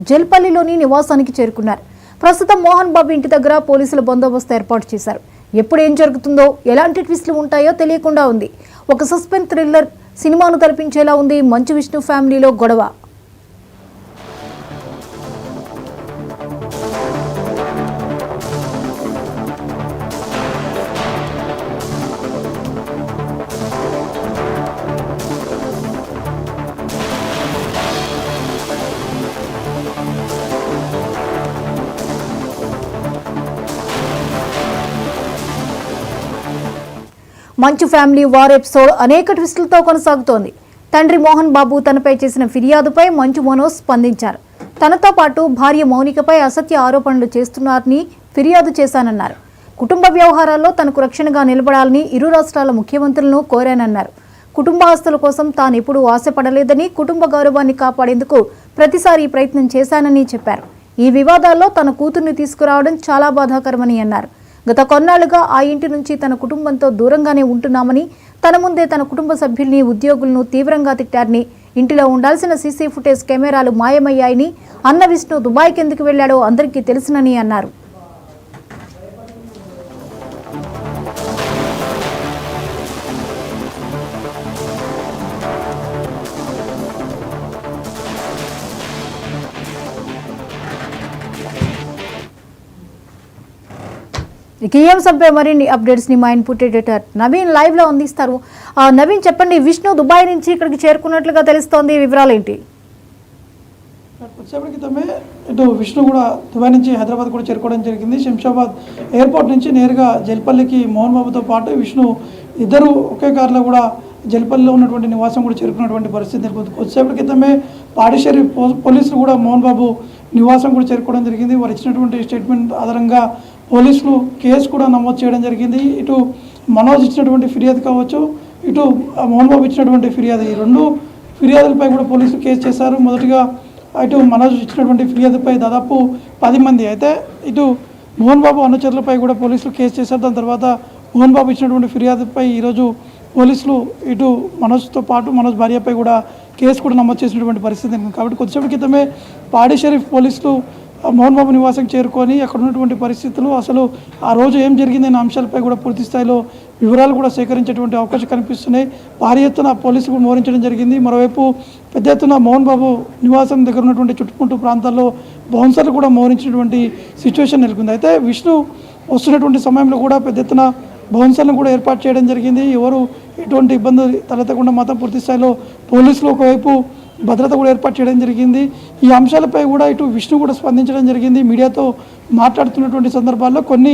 జల్పల్లిలోని నివాసానికి చేరుకున్నారు. ప్రస్తుతం మోహన్ బాబు ఇంటి దగ్గర పోలీసుల బందోబస్తు ఏర్పాటు చేశారు. ఎప్పుడు ఏం జరుగుతుందో, ఎలాంటి ట్విస్టులు ఉంటాయో తెలియకుండా ఉంది. ఒక సస్పెన్స్ థ్రిల్లర్ సినిమాను తలపించేలా ఉంది మంచు విష్ణు ఫ్యామిలీలో గొడవ. మంచు ఫ్యామిలీ వార్ ఎపిసోడ్ అనేక ట్విస్టులతో కొనసాగుతోంది. తండ్రి మోహన్ బాబు తనపై చేసిన ఫిర్యాదుపై మంచు మనోజ్ స్పందించారు. తనతో పాటు భార్య మౌనికపై అసత్య ఆరోపణలు చేస్తున్నారని ఫిర్యాదు చేశానన్నారు. కుటుంబ వ్యవహారాల్లో తనకు రక్షణగా నిలబడాలని ఇరు రాష్ట్రాల ముఖ్యమంత్రులను కోరానన్నారు. కుటుంబ ఆస్తుల కోసం తాను ఎప్పుడూ ఆశపడలేదని, కుటుంబ గౌరవాన్ని కాపాడేందుకు ప్రతిసారి ప్రయత్నం చేశానని చెప్పారు. ఈ వివాదాల్లో తన కూతుర్ని తీసుకురావడం చాలా బాధాకరమని అన్నారు. గత కొన్నాళ్లుగా ఆ ఇంటి నుంచి తన కుటుంబంతో దూరంగానే ఉంటున్నామని, తన ముందే తన కుటుంబ సభ్యుల్ని, ఉద్యోగులను తీవ్రంగా తిట్టారని, ఇంటిలో ఉండాల్సిన సీసీ ఫుటేజ్ కెమెరాలు మాయమయ్యాయని, అన్న విష్ణు దుబాయ్కి ఎందుకు వెళ్లాడో అందరికీ తెలుసునని అన్నారు. ఇక ఈ అంశంపై మరిన్ని అప్డేట్స్ ని మా ఇన్పుట్ ఎడిటర్ నవీన్ లైవ్ లో అందిస్తారు. నవీన్, చెప్పండి, విష్ణు దుబాయ్ నుంచి ఇక్కడికి చేరుకున్నట్లుగా తెలుస్తోంది, వివరాలు ఏంటి? కొద్దిసేపటి క్రితమే ఇటు విష్ణు కూడా దుబాయ్ నుంచి హైదరాబాద్ కూడా చేరుకోవడం జరిగింది. శంషాబాద్ ఎయిర్పోర్ట్ నుంచి నేరుగా జల్పల్లికి మోహన్ బాబుతో పాటు విష్ణు ఇద్దరు ఒకే కారులో కూడా జల్పల్లిలో ఉన్నటువంటి నివాసం కూడా చేరుకున్నటువంటి పరిస్థితి నెలకొంది. కొద్దిసేపటి క్రితమే పాడిషేరి పోలీసులు కూడా మోహన్ బాబు నివాసం కూడా చేరుకోవడం జరిగింది. వారు ఇచ్చినటువంటి స్టేట్మెంట్ ఆధారంగా పోలీసులు కేసు కూడా నమోదు చేయడం జరిగింది. ఇటు మనోజ్ ఇచ్చినటువంటి ఫిర్యాదు కావచ్చు, ఇటు మోహన్ బాబు ఇచ్చినటువంటి ఫిర్యాదు, ఈ రెండు ఫిర్యాదులపై కూడా పోలీసులు కేసు చేశారు. మొదటిగా ఇటు మనోజ్ ఇచ్చినటువంటి ఫిర్యాదుపై దాదాపు 10 మంది, అయితే ఇటు మోహన్ బాబు అనుచరులపై కూడా పోలీసులు కేసు చేశారు. దాని తర్వాత మోహన్ బాబు ఇచ్చినటువంటి ఫిర్యాదుపై ఈరోజు పోలీసులు ఇటు మనోజ్తో పాటు మనోజ్ భార్యపై కూడా కేసు కూడా నమోదు చేసినటువంటి పరిస్థితి. కాబట్టి కొద్దిసేపటి క్రితమే పాడిషేరి పోలీసులు మోహన్ బాబు నివాసం చేరుకొని అక్కడ ఉన్నటువంటి పరిస్థితులు, అసలు ఆ రోజు ఏం జరిగింది అనే అంశాలపై కూడా పూర్తి స్థాయిలో వివరాలు కూడా సేకరించేటువంటి అవకాశం కనిపిస్తున్నాయి. భారీ ఎత్తున పోలీసులు కూడా మోహరించడం జరిగింది. మరోవైపు పెద్ద ఎత్తున మోహన్ బాబు నివాసం దగ్గర ఉన్నటువంటి చుట్టుముట్టు ప్రాంతాల్లో బౌన్సర్లు కూడా మోహరించినటువంటి సిచ్యువేషన్ నెలకొంది. అయితే విష్ణు వస్తున్నటువంటి సమయంలో కూడా పెద్ద ఎత్తున బౌన్సర్లను కూడా ఏర్పాటు చేయడం జరిగింది. ఎవరు ఎటువంటి ఇబ్బంది తలెత్తకుండా మాత్రం పూర్తి స్థాయిలో పోలీసులు ఒకవైపు భద్రత కూడా ఏర్పాటు చేయడం జరిగింది. ఈ అంశాలపై కూడా ఇటు విష్ణు కూడా స్పందించడం జరిగింది. మీడియాతో మాట్లాడుతున్నటువంటి సందర్భాల్లో కొన్ని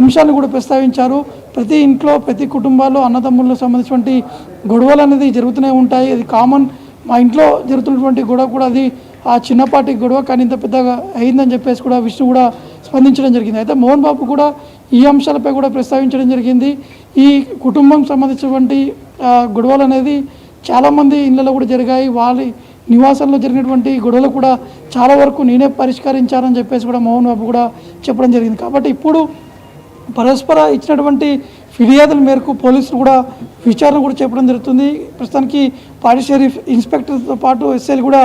అంశాలను కూడా ప్రస్తావించారు. ప్రతి ఇంట్లో, ప్రతి కుటుంబాల్లో అన్నదమ్ములకు సంబంధించినటువంటి గొడవలు అనేది జరుగుతూనే ఉంటాయి. అది కామన్. మా ఇంట్లో జరుగుతున్నటువంటి గొడవ కూడా అది ఆ చిన్నపాటి గొడవ, కానీ ఇంత పెద్దగా అయిందని చెప్పేసి కూడా విష్ణు కూడా స్పందించడం జరిగింది. అయితే మోహన్ బాబు కూడా ఈ అంశాలపై కూడా ప్రస్తావించడం జరిగింది. ఈ కుటుంబం సంబంధించినటువంటి గొడవలు అనేది చాలామంది ఇళ్లలో కూడా జరిగాయి. వాళ్ళ నివాసంలో జరిగినటువంటి గొడవలు కూడా చాలా వరకు నేనే పరిష్కరించానని చెప్పేసి కూడా మోహన్ బాబు కూడా చెప్పడం జరిగింది. కాబట్టి ఇప్పుడు పరస్పర ఇచ్చినటువంటి ఫిర్యాదుల మేరకు పోలీసులు కూడా విచారణ కూడా చెప్పడం జరుగుతుంది. ప్రస్తుతానికి పాడిషేరి ఇన్స్పెక్టర్తో పాటు ఎస్ఐలు కూడా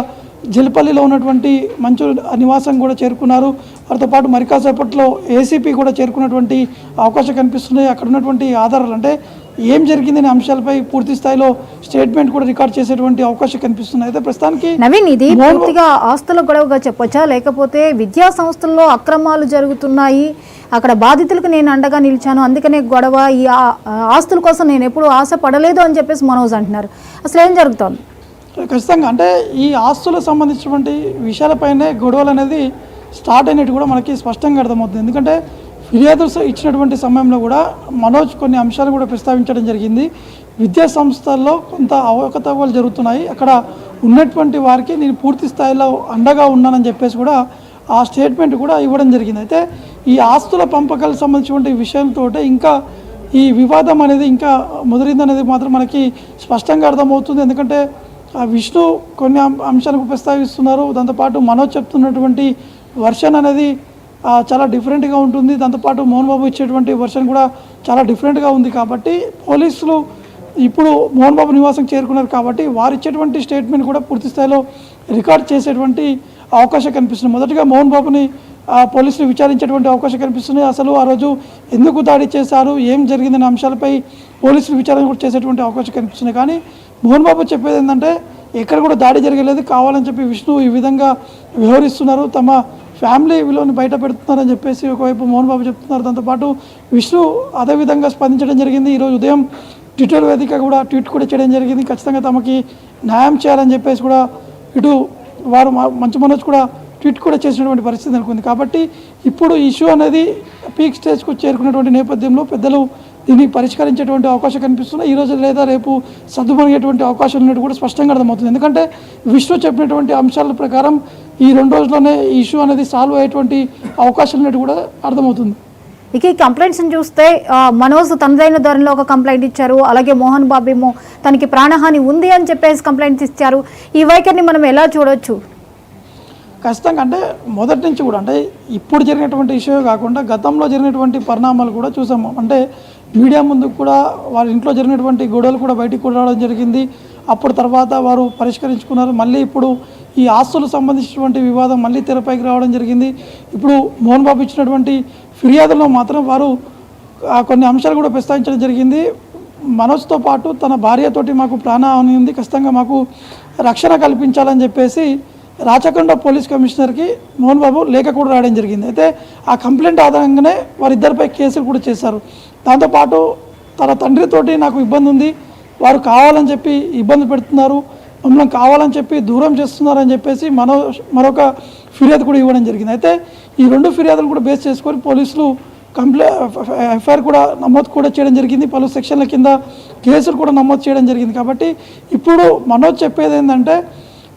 జల్పల్లిలో ఉన్నటువంటి మంచు నివాసం కూడా చేరుకున్నారు. వారితో పాటు మరి కాసేపట్లో ఏసీపీ కూడా చేరుకున్నటువంటి అవకాశం కనిపిస్తుంది. అక్కడ ఉన్నటువంటి ఆధారాలు, అంటే ఏం జరిగిందనే అంశాలపై పూర్తి స్థాయిలో స్టేట్మెంట్ కూడా రికార్డ్ చేసేటువంటి అవకాశం కనిపిస్తుంది. అయితే ప్రస్తుతానికి నవీన్, ఇది పూర్తిగా ఆస్తుల గొడవగా చెప్పొచ్చా, లేకపోతే విద్యా సంస్థల్లో అక్రమాలు జరుగుతున్నాయి, అక్కడ బాధితులకు నేను అండగా నిలిచాను, అందుకనే గొడవ, ఈ ఆస్తుల కోసం నేను ఎప్పుడు ఆశపడలేదు అని చెప్పేసి మనోజ్ అంటున్నారు, అసలు ఏం జరుగుతోంది? ఖచ్చితంగా, అంటే ఈ ఆస్తులకు సంబంధించినటువంటి విషయాలపైనే గొడవలు అనేది స్టార్ట్ అయినట్టు కూడా మనకి స్పష్టంగా అర్థమవుతుంది. ఎందుకంటే ఫిర్యాదులు ఇచ్చినటువంటి సమయంలో కూడా మనోజ్ కొన్ని అంశాలు కూడా ప్రస్తావించడం జరిగింది. విద్యా సంస్థల్లో కొంత అవకతవకలు జరుగుతున్నాయి, అక్కడ ఉన్నటువంటి వారికి నేను పూర్తి స్థాయిలో అండగా ఉన్నానని చెప్పేసి కూడా ఆ స్టేట్మెంట్ కూడా ఇవ్వడం జరిగింది. అయితే ఈ ఆస్తుల పంపకాలకు సంబంధించినటువంటి విషయంతో ఇంకా ఈ వివాదం అనేది ఇంకా ముదిరిందనేది మాత్రం మనకి స్పష్టంగా అర్థమవుతుంది. ఎందుకంటే విష్ణు కొన్ని అంశాలకు ప్రస్తావిస్తున్నారు, దాంతోపాటు మనోజ్ చెప్తున్నటువంటి వర్షన్ అనేది చాలా డిఫరెంట్గా ఉంటుంది. దాంతోపాటు మోహన్ బాబు ఇచ్చేటువంటి వర్షన్ కూడా చాలా డిఫరెంట్గా ఉంది. కాబట్టి పోలీసులు ఇప్పుడు మోహన్ బాబు నివాసం చేరుకున్నారు కాబట్టి వారు ఇచ్చేటువంటి స్టేట్మెంట్ కూడా పూర్తి స్థాయిలో రికార్డ్ చేసేటువంటి అవకాశం కనిపిస్తుంది. మొదటగా మోహన్ బాబుని పోలీసులు విచారించేటువంటి అవకాశం కనిపిస్తుంది. అసలు ఆ రోజు ఎందుకు దాడి చేశారు, ఏం జరిగిందనే అంశాలపై పోలీసులు విచారణ కూడా చేసేటువంటి అవకాశం కనిపిస్తుంది. కానీ మోహన్ బాబు చెప్పేది ఏంటంటే ఎక్కడ కూడా దాడి జరగలేదు, కావాలని చెప్పి విష్ణు ఈ విధంగా వ్యవహరిస్తున్నారు, తమ ఫ్యామిలీ విలువని బయట పెడుతున్నారని చెప్పేసి ఒకవైపు మోహన్ బాబు చెప్తున్నారు. దాంతోపాటు విష్ణు అదేవిధంగా స్పందించడం జరిగింది. ఈరోజు ఉదయం ట్విట్టర్ వేదిక కూడా ట్వీట్ కూడా చేయడం జరిగింది. ఖచ్చితంగా తమకి న్యాయం చేయాలని చెప్పేసి కూడా ఇటు వారు మంచు మనోజ్ కూడా ట్వీట్ కూడా చేసినటువంటి పరిస్థితి నెలకొంది. కాబట్టి ఇప్పుడు ఇష్యూ అనేది పీక్ స్టేజ్కు చేరుకున్నటువంటి నేపథ్యంలో పెద్దలు దీన్ని పరిష్కరించేటువంటి అవకాశం కనిపిస్తుంది. ఈ రోజు లేదా రేపు సర్దుమణిగేటువంటి అవకాశం ఉన్నట్టు కూడా స్పష్టంగా అర్థమవుతుంది. ఎందుకంటే విష్ణు చెప్పినటువంటి అంశాల ప్రకారం ఈ 2 రోజుల్లోనే ఈ ఇష్యూ అనేది సాల్వ్ అయ్యేటువంటి అవకాశం ఉన్నట్టు కూడా అర్థమవుతుంది. ఇక ఈ కంప్లైంట్స్ని చూస్తే మనోజ్ తనదైన ధోరణిలో ఒక కంప్లైంట్ ఇచ్చారు. అలాగే మోహన్ బాబు ఏమో తనకి ప్రాణహాని ఉంది అని చెప్పేసి కంప్లైంట్స్ ఇచ్చారు. ఈ వైఖరిని మనం ఎలా చూడొచ్చు? ఖచ్చితంగా అంటే మొదటి నుంచి కూడా అంటే ఇప్పుడు జరిగినటువంటి ఇష్యూ కాకుండా గతంలో జరిగినటువంటి పరిణామాలు కూడా చూసాము. అంటే మీడియా ముందు కూడా వారి ఇంట్లో జరిగినటువంటి గొడవలు కూడా బయటికి కూడా రావడం జరిగింది. అప్పుడు తర్వాత వారు పరిష్కరించుకున్నారు. మళ్ళీ ఇప్పుడు ఈ ఆస్తులకు సంబంధించినటువంటి వివాదం మళ్ళీ తెరపైకి రావడం జరిగింది. ఇప్పుడు మోహన్ బాబు ఇచ్చినటువంటి ఫిర్యాదులో మాత్రం వారు కొన్ని అంశాలు కూడా ప్రస్తావించడం జరిగింది. మనోజ్తో పాటు తన భార్యతోటి మాకు ప్రాణహాని ఉంది, ఖచ్చితంగా మాకు రక్షణ కల్పించాలని చెప్పేసి రాచకొండ పోలీస్ కమిషనర్కి మోహన్ బాబు లేఖ కూడా రాయడం జరిగింది. అయితే ఆ కంప్లైంట్ ఆధారంగానే వారిద్దరిపై కేసులు కూడా చేశారు. దాంతోపాటు తన తండ్రితోటి నాకు ఇబ్బంది ఉంది, వారు కావాలని చెప్పి ఇబ్బంది పెడుతున్నారు, మమ్మల్ని కావాలని చెప్పి దూరం చేస్తున్నారని చెప్పేసి మరొక ఫిర్యాదు కూడా ఇవ్వడం జరిగింది. అయితే ఈ 2 ఫిర్యాదులు కూడా బేస్ చేసుకొని పోలీసులు ఎఫ్ఐఆర్ కూడా నమోదు కూడా చేయడం జరిగింది. పలు సెక్షన్ల కింద కేసులు కూడా నమోదు చేయడం జరిగింది. కాబట్టి ఇప్పుడు మనోజ్ చెప్పేది ఏంటంటే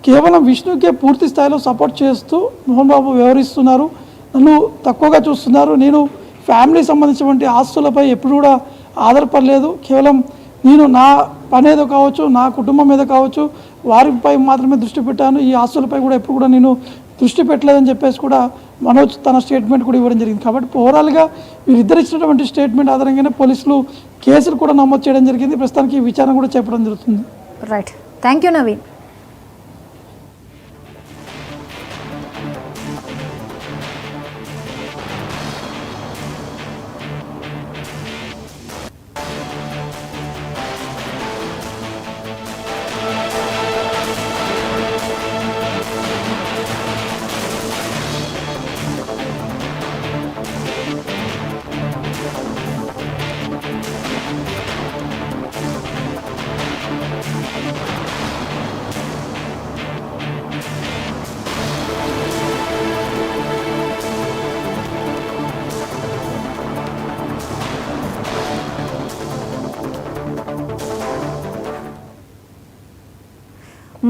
కేవలం విష్ణుకే పూర్తి స్థాయిలో సపోర్ట్ చేస్తూ మోహన్ బాబు వ్యవహరిస్తున్నారు, నన్ను తక్కువగా చూస్తున్నారు, నేను ఫ్యామిలీకి సంబంధించినటువంటి ఆస్తులపై ఎప్పుడు కూడా ఆధారపడలేదు, కేవలం నేను నా పని ఏదో కావచ్చు, నా కుటుంబం మీద కావచ్చు, వారిపై మాత్రమే దృష్టి పెట్టాను, ఈ ఆస్తులపై కూడా ఎప్పుడు కూడా నేను దృష్టి పెట్టలేదని చెప్పేసి కూడా మనోజ్ తన స్టేట్మెంట్ కూడా ఇవ్వడం జరిగింది. కాబట్టి ఓవరాల్గా వీరిద్దరు ఇచ్చినటువంటి స్టేట్మెంట్ ఆధారంగానే పోలీసులు కేసులు కూడా నమోదు చేయడం జరిగింది. ప్రస్తుతానికి విచారణ కూడా చేపట్టడం జరుగుతుంది. Right, thank you Naveen.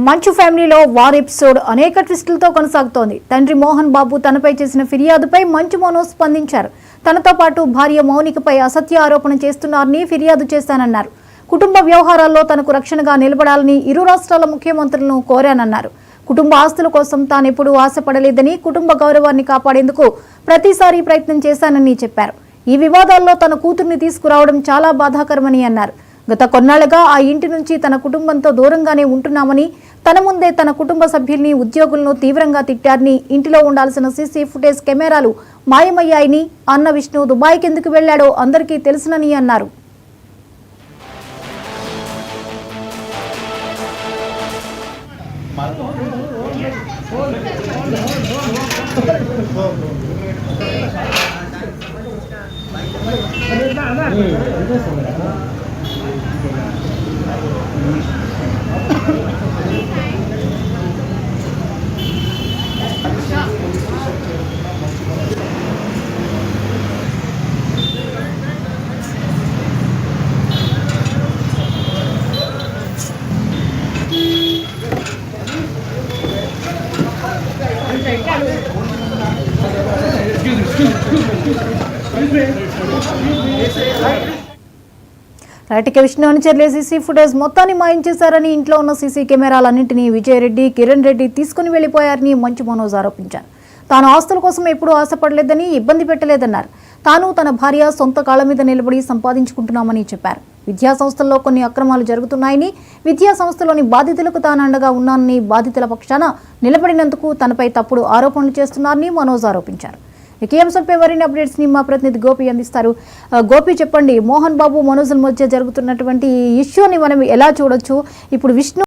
మంచు ఫ్యామిలీలో వార్ ఎపిసోడ్ అనేక ట్విస్టులతో కొనసాగుతోంది. తండ్రి మోహన్ బాబు తనపై చేసిన ఫిర్యాదుపై మంచు మనోజ్ స్పందించారు. తనతో పాటు భార్య మౌనికపై అసత్య ఆరోపణ చేస్తున్నారని ఫిర్యాదు చేశానన్నారు. కుటుంబ వ్యవహారాల్లో తనకు రక్షణగా నిలబడాలని ఇరు రాష్ట్రాల ముఖ్యమంత్రులను కోరానన్నారు. కుటుంబ ఆస్తుల కోసం తానెప్పుడూ ఆశపడలేదని, కుటుంబ గౌరవాన్ని కాపాడేందుకు ప్రతిసారి ప్రయత్నం చేశానని చెప్పారు. ఈ వివాదాల్లో తన కూతుర్ని తీసుకురావడం చాలా బాధాకరమని అన్నారు. గత కొన్నాళ్లుగా ఆ ఇంటి నుంచి తన కుటుంబంతో దూరంగానే ఉంటున్నామని, తన ముందే తన కుటుంబ సభ్యుల్ని, ఉద్యోగులను తీవ్రంగా తిట్టారని, ఇంటిలో ఉండాల్సిన సీసీ ఫుటేజ్ కెమెరాలు మాయమయ్యాయని, అన్న విష్ణు దుబాయ్కి ఎందుకు వెళ్లాడో అందరికీ తెలుసునని అన్నారు. రైట్కి విష్ణు అనుచరులే సీసీ ఫుటేజ్ మొత్తాన్ని మాయం చేశారని, ఇంట్లో ఉన్న సీసీ కెమెరాలన్నింటినీ విజయరెడ్డి, కిరణ్ రెడ్డి తీసుకుని వెళ్లిపోయారని మంచు మనోజ్ ఆరోపించారు. తాను ఆస్తుల కోసం ఎప్పుడూ ఆశపడలేదని, ఇబ్బంది పెట్టలేదన్నారు. తాను తన భార్య సొంత కాళ్ల మీద నిలబడి సంపాదించుకుంటున్నామని చెప్పారు. విద్యా సంస్థల్లో కొన్ని అక్రమాలు జరుగుతున్నాయని, విద్యా సంస్థలోని బాధితులకు తాను అండగా ఉన్నానని, బాధితుల పక్షాన నిలబడినందుకు తనపై తప్పుడు ఆరోపణలు చేస్తున్నారని మనోజ్ ఆరోపించారు. ఈ అంశంపై మరిన్ని అప్డేట్స్ ని మా ప్రతినిధి గోపి అందిస్తారు. గోపి, చెప్పండి, మోహన్ బాబు మనోజ్ల మధ్య జరుగుతున్నటువంటి ఈ ఇష్యూని మనం ఎలా చూడొచ్చు? ఇప్పుడు విష్ణు